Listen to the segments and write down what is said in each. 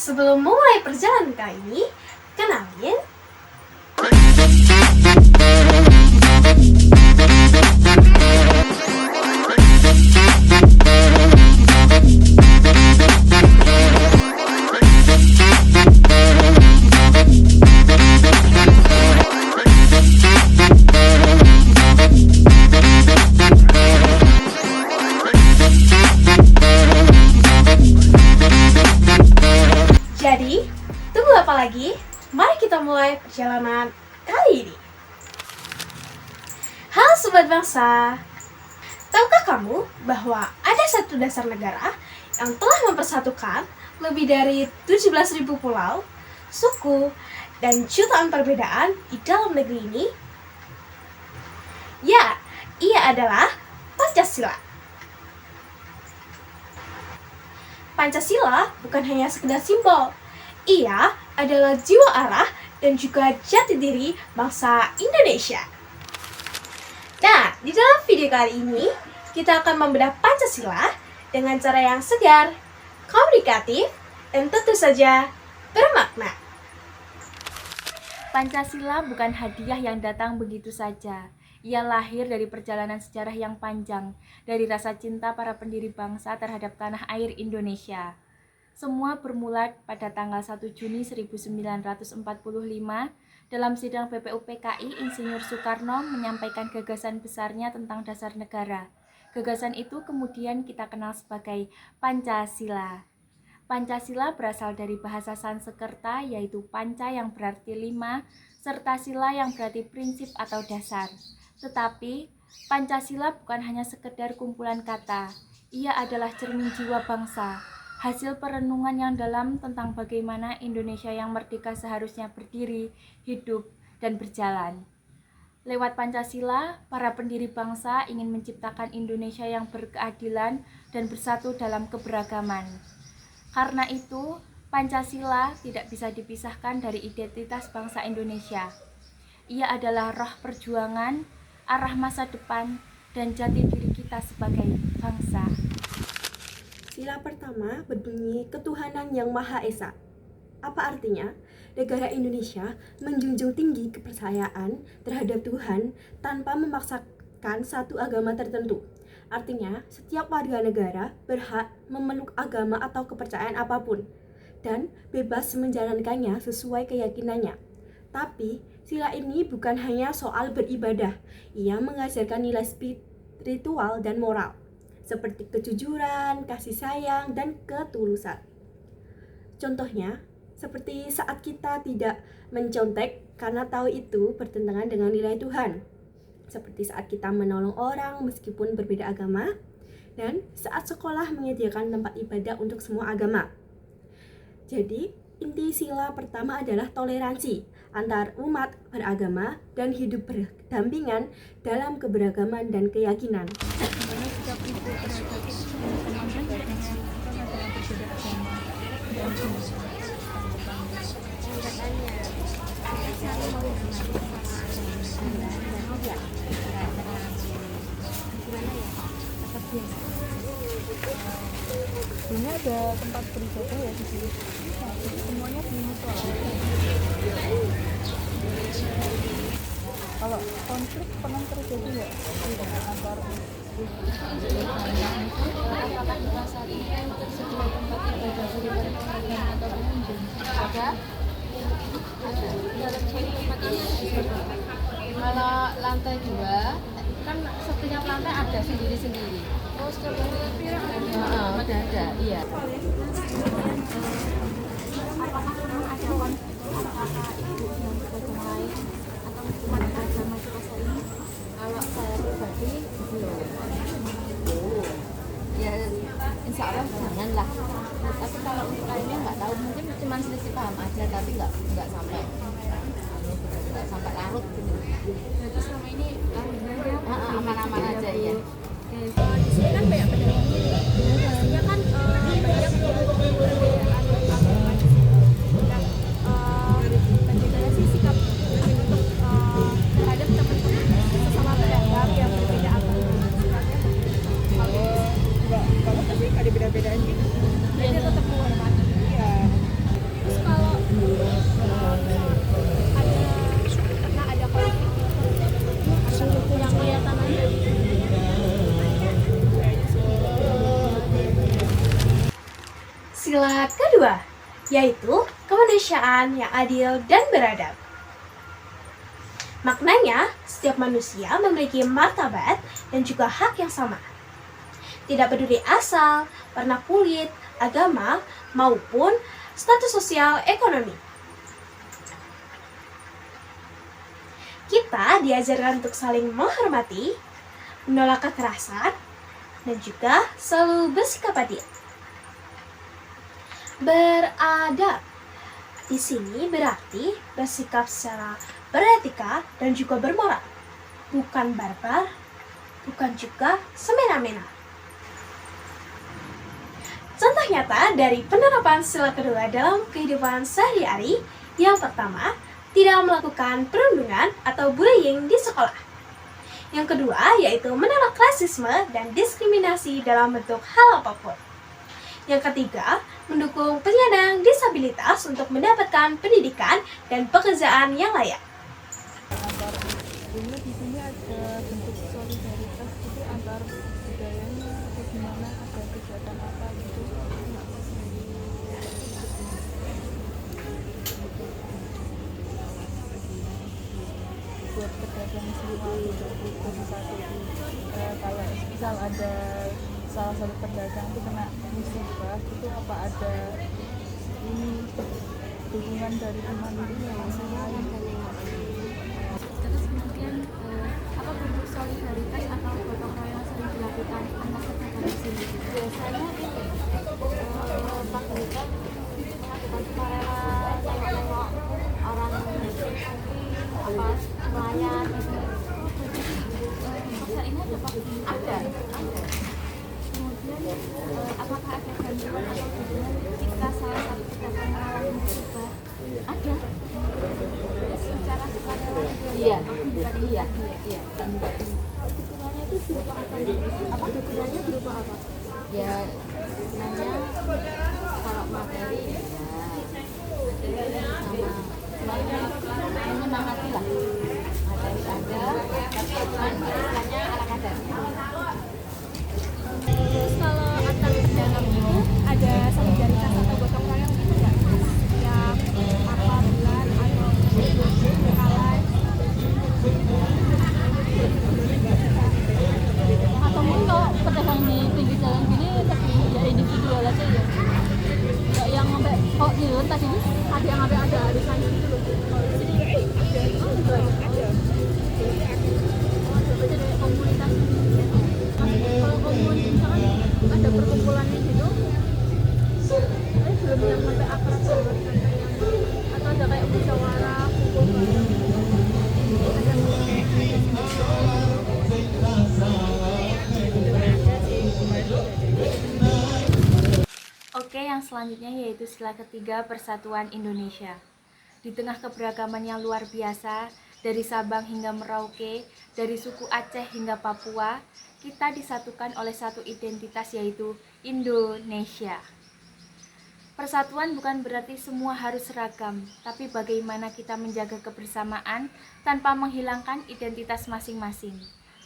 Sebelum mulai perjalanan kali ini, kenalin Jadi, tunggu apa lagi? Mari kita mulai perjalanan kali ini. Halo Sobat Bangsa, tahukah kamu bahwa ada satu dasar negara yang telah mempersatukan lebih dari 17.000 pulau, suku, dan jutaan perbedaan di dalam negeri ini? Ya, ia adalah Pancasila. Pancasila bukan hanya sekedar simbol, ia adalah jiwa arah dan juga jati diri bangsa Indonesia. Nah, di dalam video kali ini, kita akan membedah Pancasila dengan cara yang segar, komunikatif, dan tentu saja bermakna. Pancasila bukan hadiah yang datang begitu saja. Ia lahir dari perjalanan sejarah yang panjang, dari rasa cinta para pendiri bangsa terhadap tanah air Indonesia. Semua bermula pada tanggal 1 Juni 1945 dalam sidang BPUPKI. Insinyur Soekarno menyampaikan gagasan besarnya tentang dasar negara. Gagasan itu kemudian kita kenal sebagai Pancasila. Pancasila berasal dari bahasa Sanskerta, yaitu panca yang berarti 5, serta sila yang berarti prinsip atau dasar. Tetapi, Pancasila bukan hanya sekedar kumpulan kata. Ia adalah cermin jiwa bangsa, hasil perenungan yang dalam tentang bagaimana Indonesia yang merdeka seharusnya berdiri, hidup, dan berjalan. Lewat Pancasila, para pendiri bangsa ingin menciptakan Indonesia yang berkeadilan dan bersatu dalam keberagaman. Karena itu, Pancasila tidak bisa dipisahkan dari identitas bangsa Indonesia. Ia adalah roh perjuangan, arah masa depan, dan jati diri kita sebagai bangsa. Sila pertama berbunyi ketuhanan yang Maha Esa. Apa artinya? Negara Indonesia menjunjung tinggi kepercayaan terhadap Tuhan tanpa memaksakan satu agama tertentu. Artinya, setiap warga negara berhak memeluk agama atau kepercayaan apapun dan bebas menjalankannya sesuai keyakinannya. Tapi, sila ini bukan hanya soal beribadah. Ia mengajarkan nilai spiritual dan moral, seperti kejujuran, kasih sayang, dan ketulusan. Contohnya, seperti saat kita tidak mencontek karena tahu itu bertentangan dengan nilai Tuhan. Seperti saat kita menolong orang meskipun berbeda agama, dan saat sekolah menyediakan tempat ibadah untuk semua agama. Jadi, inti sila pertama adalah toleransi antar umat beragama dan hidup berdampingan dalam keberagaman dan keyakinan. Sebenarnya ada tempat beribadah ya di sini. Semuanya di musola. Kalau konflik pernah terjadi ya antar Apakah kita saat ini tersedia tempat ibadah bagi para pengunjung atau pengunjung? Ada? Dalam sini tempat ini. Kalau lantai 2, kan setiap lantai ada sendiri-sendiri. Oh, setiap lantai ada, iya. Apakah memang ada konflik antara ibu yang beragama lain atau umat agama kita ini? Kalau saya pribadi belum. Ya, insya Allah janganlah. Tapi kalau untuk lainnya nggak tahu, mungkin cuma selisih paham aja, tapi nggak sampai larut gitu. Jadi selama ini aman-aman aja ya. di sini kan banyak pedagang. Biasanya kan banyak perbedaan agama di sini. Bagaimana sih sikap untuk terhadap teman-teman sesama pedagang yang berbeda agama? Kalau nggak apa-apa sih, ada beda-bedaan gitu. Jadi tetap menghormati. Iya. sila kedua, yaitu kemanusiaan yang adil dan beradab. Maknanya, setiap manusia memiliki martabat dan juga hak yang sama. Tidak peduli asal, warna kulit, agama, maupun status sosial ekonomi. Kita diajarkan untuk saling menghormati, menolak kekerasan, dan juga selalu bersikap adil. Beradab di sini berarti bersikap secara beretika dan juga bermoral, bukan barbar, bukan juga semena-mena. Contoh nyata dari penerapan sila kedua dalam kehidupan sehari-hari, yang pertama, tidak melakukan perundungan atau bullying di sekolah. Yang kedua, yaitu menolak rasisme dan diskriminasi dalam bentuk hal apapun. Yang ketiga, mendukung penyandang disabilitas untuk mendapatkan pendidikan dan pekerjaan yang layak. Ini di sini ada bentuk solidaritas gitu antar budayanya atau gimana, ada kegiatan apa gitu. Buat pedagang semua gitu, jadi satu. Kalau misal ada salah satu pedagang itu kena musibah itu, apa ada ini dukungan dari teman-teman semua gitu. Terus kemudian apa bentuk solidaritas atau gotong royong yang sering dilakukan antar pedagang di sini? Biasanya ini pas weekend melakukan sukarela, tengok-tengok orang apa pelayan gitu. Masa ini ada Pak? Ada. Kemudian apakah ada bantuan atau dukungan jika salah satu pedagang mengalami musibah? Ada. Secara sukarela Iya. iya. Iya. Dukungannya itu berupa apa? Apa dukungannya berupa apa? Ya sebenarnya kalau materi ya sama menyemangati lah. Materi ada, tapi cuman istilahnya ala kadarnya. Terus kalau antar pedagang itu ada solidaritas atau gotong royong gitu nggak? Yang apa bulan atau bekalan? Atau mungkin kalau pedagang di pinggir jalan gini lebih ya individual aja ya, nggak yang sampai kok gitu tadi Ada yang ada arisannya gitu loh. Kalau di sini ada. Jadi komunitas. Kalau komunitas misalkan ada perkumpulannya gitu, belum yang sampai akrab banget. Atau ada kayak musyawarah, kumpul bareng. Oke, yang selanjutnya yaitu sila ketiga Persatuan Indonesia. Di tengah keberagaman yang luar biasa, dari Sabang hingga Merauke, dari suku Aceh hingga Papua, kita disatukan oleh satu identitas yaitu Indonesia. Persatuan bukan berarti semua harus seragam, tapi bagaimana kita menjaga kebersamaan tanpa menghilangkan identitas masing-masing.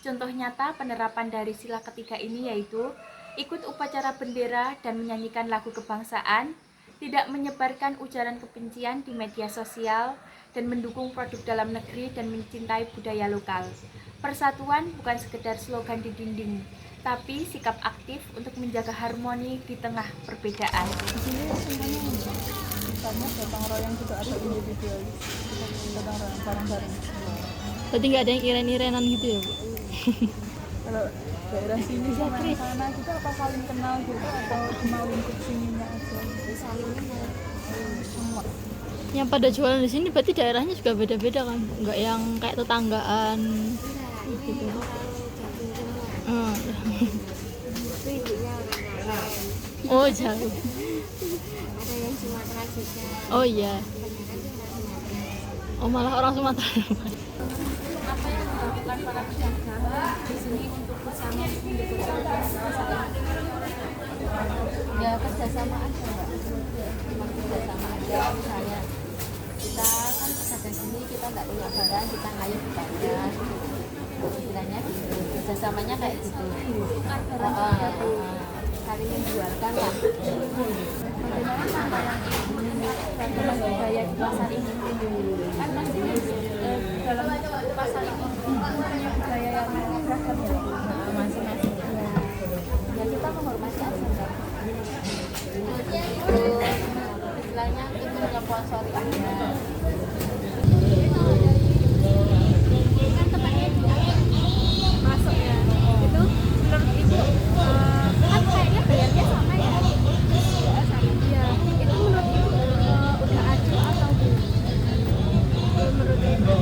Contoh nyata penerapan dari sila ketiga ini yaitu ikut upacara bendera dan menyanyikan lagu kebangsaan, tidak menyebarkan ujaran kebencian di media sosial, dan mendukung produk dalam negeri dan mencintai budaya lokal. Persatuan bukan sekedar slogan di dinding, tapi sikap aktif untuk menjaga harmoni di tengah perbedaan. di sini semuanya misalnya gotong royong juga atau individualis, gotong royong bareng-bareng. Berarti nggak ada yang iren-irenan gitu ya, Bu? Kalau daerah sini sama yang sana kita apa saling kenal gitu atau cuma lingkup sininya aja? Saling kenal semua. Yang pada jualan di sini berarti daerahnya juga beda-beda kan? Nggak yang kayak tetanggaan gitu. Oh jauh. Ada yang Sumatera juga. Oh iya. Oh malah orang Sumatera. Apa yang dilakukan para pedagang di sini untuk bersama mendekatkan perasaan? Ya kerjasama aja Mbak, cuma kerjasama aja. Misalnya kita kan pedagang sini kita nggak punya barang, kita ngayuh di pasar, istilahnya gitu. Kerjasamanya kayak gitu. Saling menjualkan lah. yang termasuk budaya di pasar ini. Kan pasti dalam pasar ini punya budaya yang beragam ya, masing-masing. Ya kita menghormati aja enggak. Istilahnya itu menyponsori aja. Kan tempatnya masuk ya. Itu menurut ibu kan kayaknya bayarnya sama ya. Iya, itu menurut ibu udah adil atau belum? Menurut ibu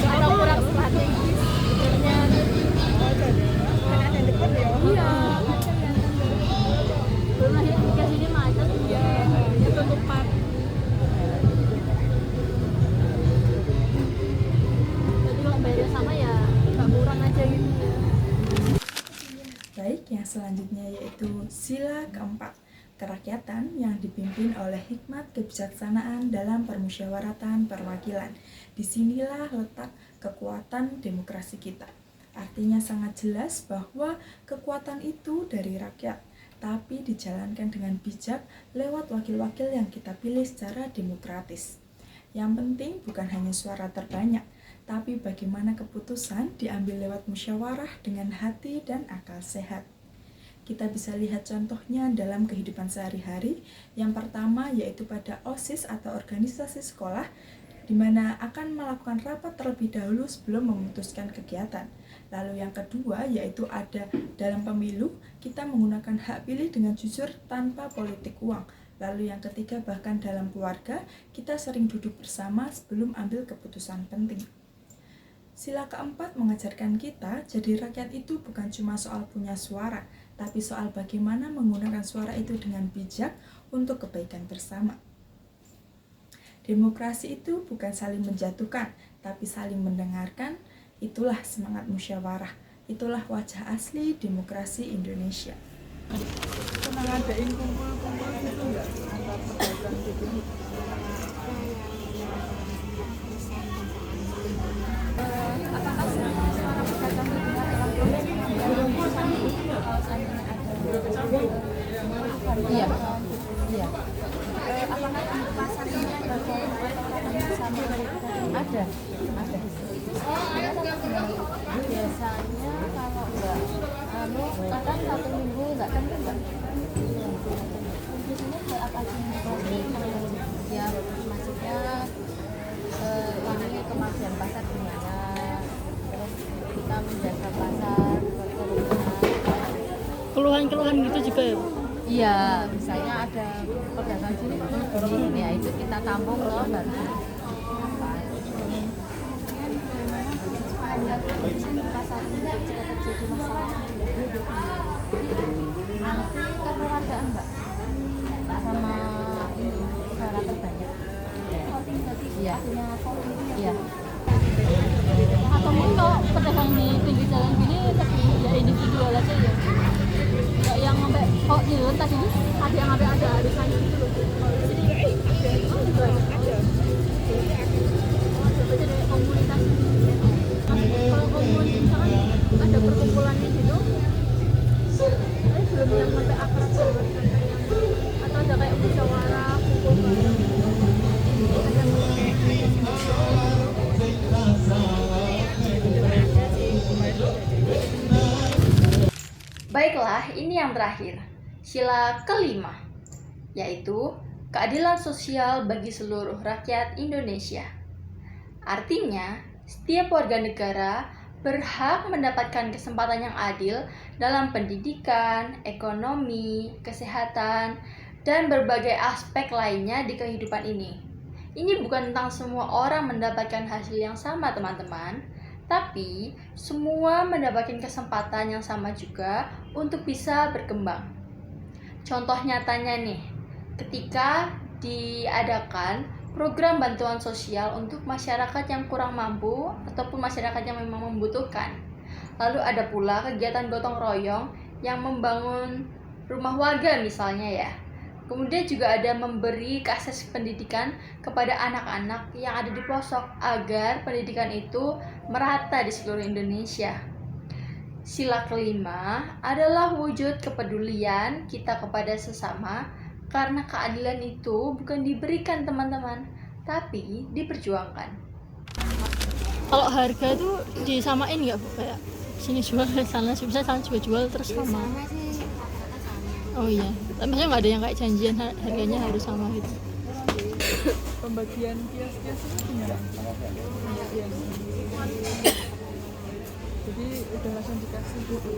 atau kurang strategis sebenarnya. Kan ada dekat ya. Iya, belum lagi aplikasinya macet ya, ketutupan. Jadi kalau bayarnya sama ya nggak kurang aja gitu ya. Baik, yang selanjutnya yaitu sila keempat, kerakyatan yang dipimpin oleh hikmat kebijaksanaan dalam permusyawaratan perwakilan. Disinilah letak kekuatan demokrasi kita. Artinya sangat jelas bahwa kekuatan itu dari rakyat, tapi dijalankan dengan bijak lewat wakil-wakil yang kita pilih secara demokratis. Yang penting bukan hanya suara terbanyak, tapi bagaimana keputusan diambil lewat musyawarah dengan hati dan akal sehat. Kita bisa lihat contohnya dalam kehidupan sehari-hari. Yang pertama yaitu pada OSIS atau organisasi sekolah, di mana akan melakukan rapat terlebih dahulu sebelum memutuskan kegiatan. Lalu yang kedua yaitu ada dalam pemilu, kita menggunakan hak pilih dengan jujur tanpa politik uang. Lalu yang ketiga bahkan dalam keluarga, kita sering duduk bersama sebelum ambil keputusan penting. Sila keempat mengajarkan kita, jadi rakyat itu bukan cuma soal punya suara, tapi soal bagaimana menggunakan suara itu dengan bijak untuk kebaikan bersama. Demokrasi itu bukan saling menjatuhkan, tapi saling mendengarkan. Itulah semangat musyawarah, itulah wajah asli demokrasi Indonesia. Pernah ngadain kumpul-kumpul gitu nggak antar pedagang gitu? Apakah semua suara pedagang didengar dalam proses pengambilan Iya. Iya. Apakah di pasarnya ada yang sama? Ada. Biasanya kalau enggak, kadang 1 minggu enggak tentu enggak. Biasanya kayak apa aja ya, maksudnya ini kemajuan pasar gimana, terus kita menjaga pasar Keluhan-keluhan gitu juga ya? iya, misalnya ada pedagang sini begini, ya itu kita tampung loh baru pasar ini jika terjadi masalah nanti kekeluargaan mbak sama ini saudara terbanyak iya iya Atau mungkin kalau pedagang di pinggir jalan gini lebih ya individual aja ya? Nggak yang sampai, oh di luar tadi ada yang sampai ada arisan gitu loh. Berarti dari komunitas. Kalau komunitas misalkan ada perkumpulannya gitu, tapi belum yang sampai akrab banget, atau ada kayak musyawarah, kumpul bareng. Baiklah, ini yang terakhir, sila kelima, yaitu keadilan sosial bagi seluruh rakyat Indonesia. Artinya, setiap warga negara berhak mendapatkan kesempatan yang adil dalam pendidikan, ekonomi, kesehatan, dan berbagai aspek lainnya di kehidupan ini. Ini bukan tentang semua orang mendapatkan hasil yang sama, teman-teman, tapi semua mendapatkan kesempatan yang sama juga untuk bisa berkembang. Contoh nyatanya nih, ketika diadakan program bantuan sosial untuk masyarakat yang kurang mampu ataupun masyarakat yang memang membutuhkan. Lalu ada pula kegiatan gotong royong yang membangun rumah warga misalnya ya. Kemudian juga ada memberi akses pendidikan kepada anak-anak yang ada di pelosok agar pendidikan itu merata di seluruh Indonesia. Sila kelima adalah wujud kepedulian kita kepada sesama Karena keadilan itu bukan diberikan teman-teman, tapi diperjuangkan. Kalau harga tuh disamain nggak Bu? Kayak sini jual, sana juga jual terus sama. Sama sih rata-rata sama. Oh iya, maksudnya nggak ada yang kayak janjian harganya harus sama gitu. Pembagian kios-kios itu gimana? Pembagian. Jadi udah langsung dikasih gitu.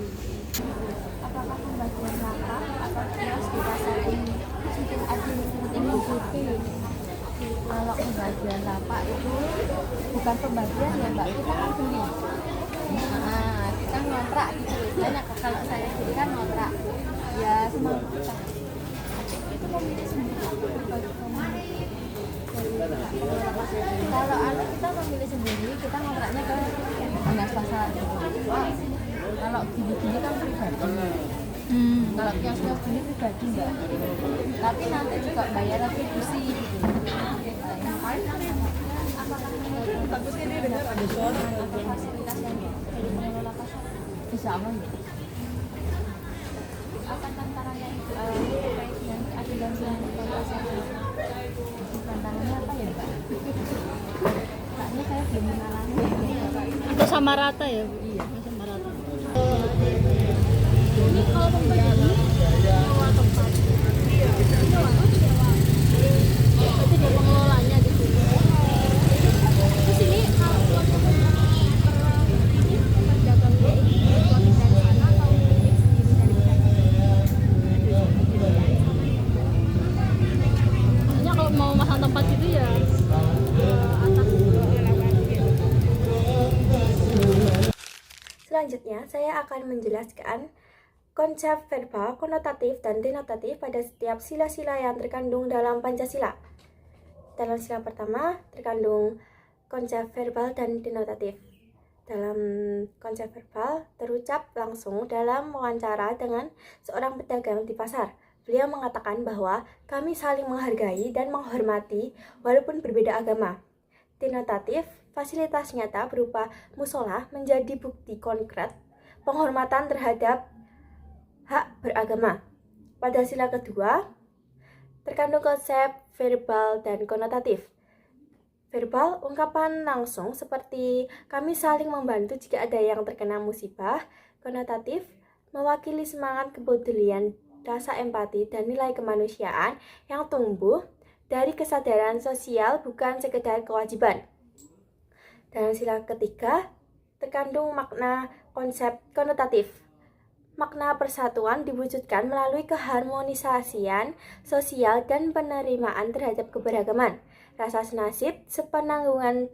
Apakah pembagian lapak atau kios di pasar ini sudah adil mengikuti? Kalau pembagian lapak itu bukan pembagian ya Mbak, kita kan beli. Nah, kita ngontrak gitu. Banyak kalau saya sendiri kan ngontrak. Ya semampu kita. Itu memilih sendiri. Kalau anak kita memilih sendiri, kita ngontraknya ke dinas pasar. Kalau gini-gini kan pribadi. Kalau kios-kios gini pribadi enggak. Tapi nanti juga bayar retribusi gitu. Takut ini dengar ada suara. Atau fasilitas yang dari pengelola pasar bisa aman ya? Apa tantangannya terkait dengan keadilan yang pasar? Tantangannya apa ya Mbak? Kayaknya saya belum mengalami. Atau sama rata ya Bu? Iya, sama rata. Ini kalau pembeli nyewa tempat. Nyewa atau sewa? Berarti dia pengelolanya di sini. Terus ini kalau buat ini pedagangnya ini buat dari sana atau milik sendiri dari pedagang? Makanya kalau mau masang tempat itu ya atas Selanjutnya, saya akan menjelaskan konsep verbal, konotatif, dan denotatif pada setiap sila-sila yang terkandung dalam Pancasila. Dalam sila pertama, terkandung konsep verbal dan denotatif. Dalam konsep verbal, terucap langsung dalam wawancara dengan seorang pedagang di pasar. Beliau mengatakan bahwa kami saling menghargai dan menghormati walaupun berbeda agama. Denotatif, fasilitas nyata berupa musola menjadi bukti konkret penghormatan terhadap hak beragama. Pada sila kedua, terkandung konsep verbal dan konotatif. Verbal, ungkapan langsung seperti kami saling membantu jika ada yang terkena musibah. Konotatif, mewakili semangat kepedulian, rasa empati, dan nilai kemanusiaan yang tumbuh dari kesadaran sosial bukan sekedar kewajiban. Dalam sila ketiga, terkandung makna konsep konotatif. Makna persatuan diwujudkan melalui keharmonisasian sosial dan penerimaan terhadap keberagaman. Rasa senasib, sepenanggungan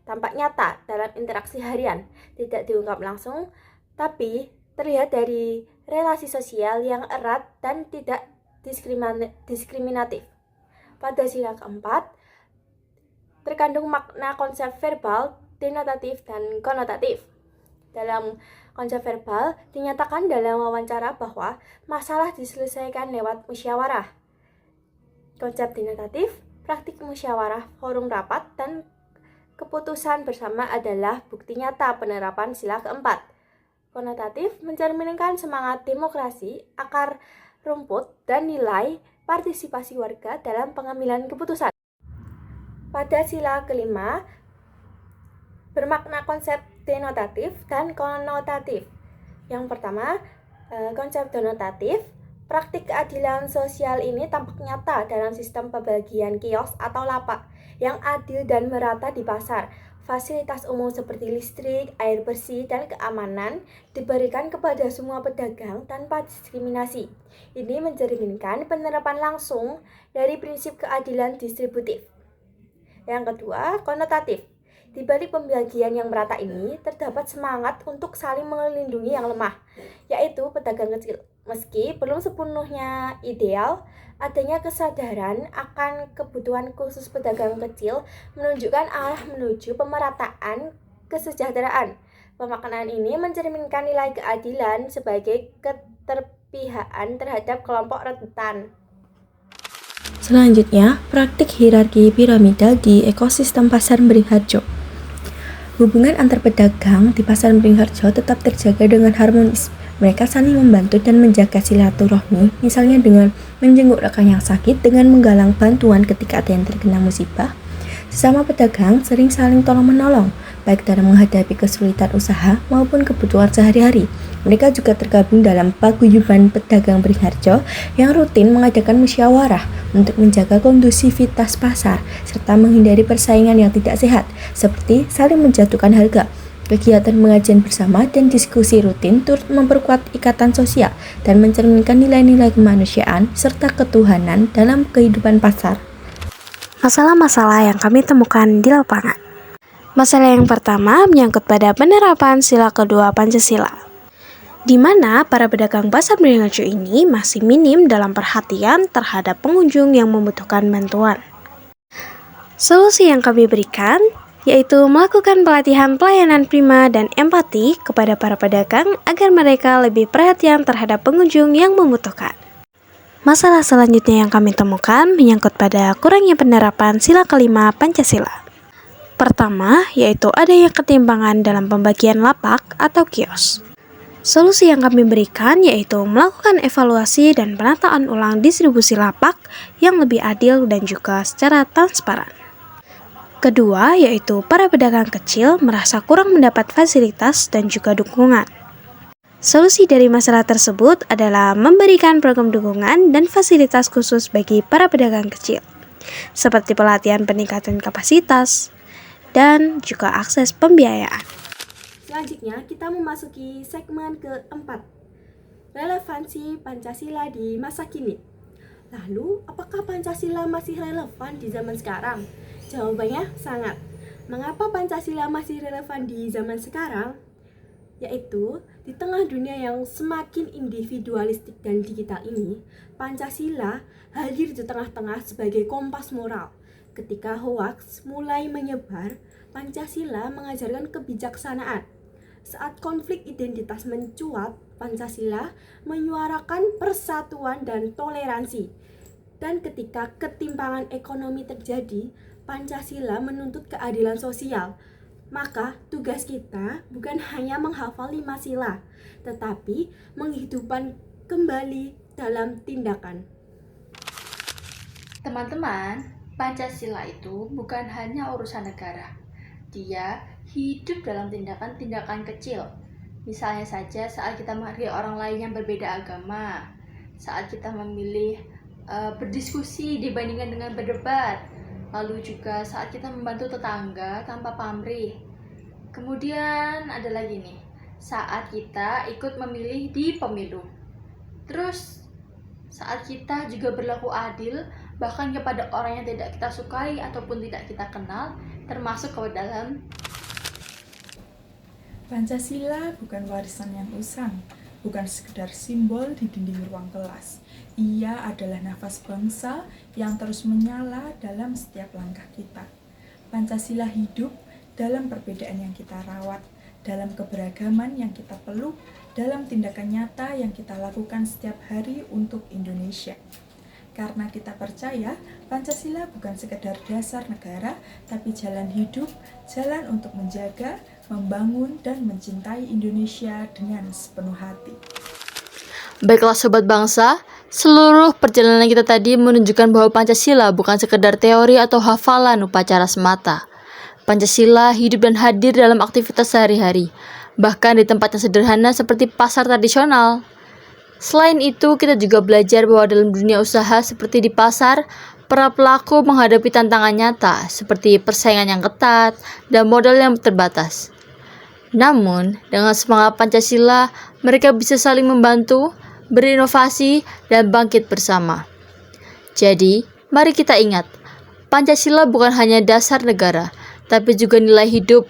tampak nyata dalam interaksi harian, tidak diungkap langsung, tapi terlihat dari relasi sosial yang erat dan tidak diskriminatif. Pada sila keempat, terkandung makna konsep verbal, denotatif, dan konotatif. Dalam konsep verbal, dinyatakan dalam wawancara bahwa masalah diselesaikan lewat musyawarah. Konsep denotatif, praktik musyawarah, forum rapat, dan keputusan bersama adalah bukti nyata penerapan sila keempat. Konotatif mencerminkan semangat demokrasi, akar rumput, dan nilai partisipasi warga dalam pengambilan keputusan. Pada sila kelima, bermakna konsep denotatif dan konotatif. Yang pertama, konsep denotatif, praktik keadilan sosial ini tampak nyata dalam sistem pembagian kios atau lapak yang adil dan merata di pasar. Fasilitas umum seperti listrik, air bersih, dan keamanan diberikan kepada semua pedagang tanpa diskriminasi. Ini mencerminkan penerapan langsung dari prinsip keadilan distributif. Yang kedua, konotatif. Di balik pembagian yang merata ini, terdapat semangat untuk saling melindungi yang lemah, yaitu pedagang kecil. Meski belum sepenuhnya ideal, adanya kesadaran akan kebutuhan khusus pedagang kecil menunjukkan arah menuju pemerataan kesejahteraan. Pemaknaan ini mencerminkan nilai keadilan sebagai keterpihakan terhadap kelompok rentan. Selanjutnya, praktik hierarki piramidal di ekosistem pasar Beringharjo. Hubungan antar pedagang di pasar Beringharjo tetap terjaga dengan harmonis. Mereka saling membantu dan menjaga silaturahmi, misalnya dengan menjenguk rekan yang sakit, dengan menggalang bantuan ketika ada yang terkena musibah. Sesama pedagang sering saling tolong-menolong, baik dalam menghadapi kesulitan usaha maupun kebutuhan sehari-hari. Mereka juga tergabung dalam paguyuban pedagang Beringharjo yang rutin mengadakan musyawarah untuk menjaga kondusivitas pasar serta menghindari persaingan yang tidak sehat, seperti saling menjatuhkan harga. Kegiatan pengajian bersama dan diskusi rutin turut memperkuat ikatan sosial dan mencerminkan nilai-nilai kemanusiaan serta ketuhanan dalam kehidupan pasar. Masalah-masalah yang kami temukan di lapangan. Masalah yang pertama menyangkut pada penerapan sila kedua Pancasila, di mana para pedagang pasar Beringharjo ini masih minim dalam perhatian terhadap pengunjung yang membutuhkan bantuan. Solusi yang kami berikan yaitu melakukan pelatihan pelayanan prima dan empati kepada para pedagang agar mereka lebih perhatian terhadap pengunjung yang membutuhkan. Masalah selanjutnya yang kami temukan menyangkut pada kurangnya penerapan sila kelima Pancasila. Pertama, yaitu adanya ketimpangan dalam pembagian lapak atau kios. Solusi yang kami berikan yaitu melakukan evaluasi dan penataan ulang distribusi lapak yang lebih adil dan juga secara transparan. Kedua, yaitu para pedagang kecil merasa kurang mendapat fasilitas dan juga dukungan. Solusi dari masalah tersebut adalah memberikan program dukungan dan fasilitas khusus bagi para pedagang kecil, seperti pelatihan peningkatan kapasitas dan juga akses pembiayaan. Selanjutnya, kita memasuki segmen keempat, relevansi Pancasila di masa kini. Lalu, apakah Pancasila masih relevan di zaman sekarang? Jawabannya sangat. Mengapa Pancasila masih relevan di zaman sekarang? Yaitu, di tengah dunia yang semakin individualistik dan digital ini, Pancasila hadir di tengah-tengah sebagai kompas moral. Ketika hoaks mulai menyebar, Pancasila mengajarkan kebijaksanaan. Saat konflik identitas mencuat, Pancasila menyuarakan persatuan dan toleransi. Dan ketika ketimpangan ekonomi terjadi, Pancasila menuntut keadilan sosial. Maka tugas kita bukan hanya menghafal 5 sila, tetapi menghidupkan kembali dalam tindakan. Teman-teman, Pancasila itu bukan hanya urusan negara. Dia hidup dalam tindakan-tindakan kecil. Misalnya saja saat kita menghargai orang lain yang berbeda agama, saat kita memilih berdiskusi dibandingkan dengan berdebat, lalu juga saat kita membantu tetangga tanpa pamrih. Kemudian ada lagi nih, saat kita ikut memilih di pemilu. Terus saat kita juga berlaku adil bahkan kepada orang yang tidak kita sukai ataupun tidak kita kenal, termasuk ke dalam. Pancasila bukan warisan yang usang, bukan sekedar simbol di dinding ruang kelas. Ia adalah nafas bangsa yang terus menyala dalam setiap langkah kita. Pancasila hidup dalam perbedaan yang kita rawat, dalam keberagaman yang kita peluk, dalam tindakan nyata yang kita lakukan setiap hari untuk Indonesia. Karena kita percaya Pancasila bukan sekedar dasar negara, tapi jalan hidup, jalan untuk menjaga, membangun, dan mencintai Indonesia dengan sepenuh hati. Baiklah sobat bangsa, seluruh perjalanan kita tadi menunjukkan bahwa Pancasila bukan sekedar teori atau hafalan upacara semata. Pancasila hidup dan hadir dalam aktivitas sehari-hari, bahkan di tempat yang sederhana seperti pasar tradisional. Selain itu, kita juga belajar bahwa dalam dunia usaha seperti di pasar, para pelaku menghadapi tantangan nyata seperti persaingan yang ketat dan modal yang terbatas. Namun, dengan semangat Pancasila, mereka bisa saling membantu, berinovasi, dan bangkit bersama. Jadi, mari kita ingat, Pancasila bukan hanya dasar negara, tapi juga nilai hidup.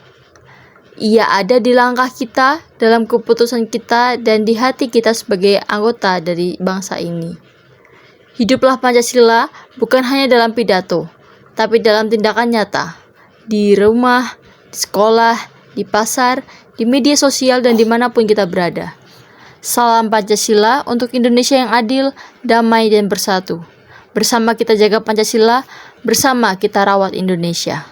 Ia ada di langkah kita, dalam keputusan kita, dan di hati kita sebagai anggota dari bangsa ini. Hiduplah Pancasila bukan hanya dalam pidato, tapi dalam tindakan nyata. Di rumah, di sekolah, di pasar, di media sosial, dan dimanapun kita berada. Salam Pancasila untuk Indonesia yang adil, damai, dan bersatu. Bersama kita jaga Pancasila, bersama kita rawat Indonesia.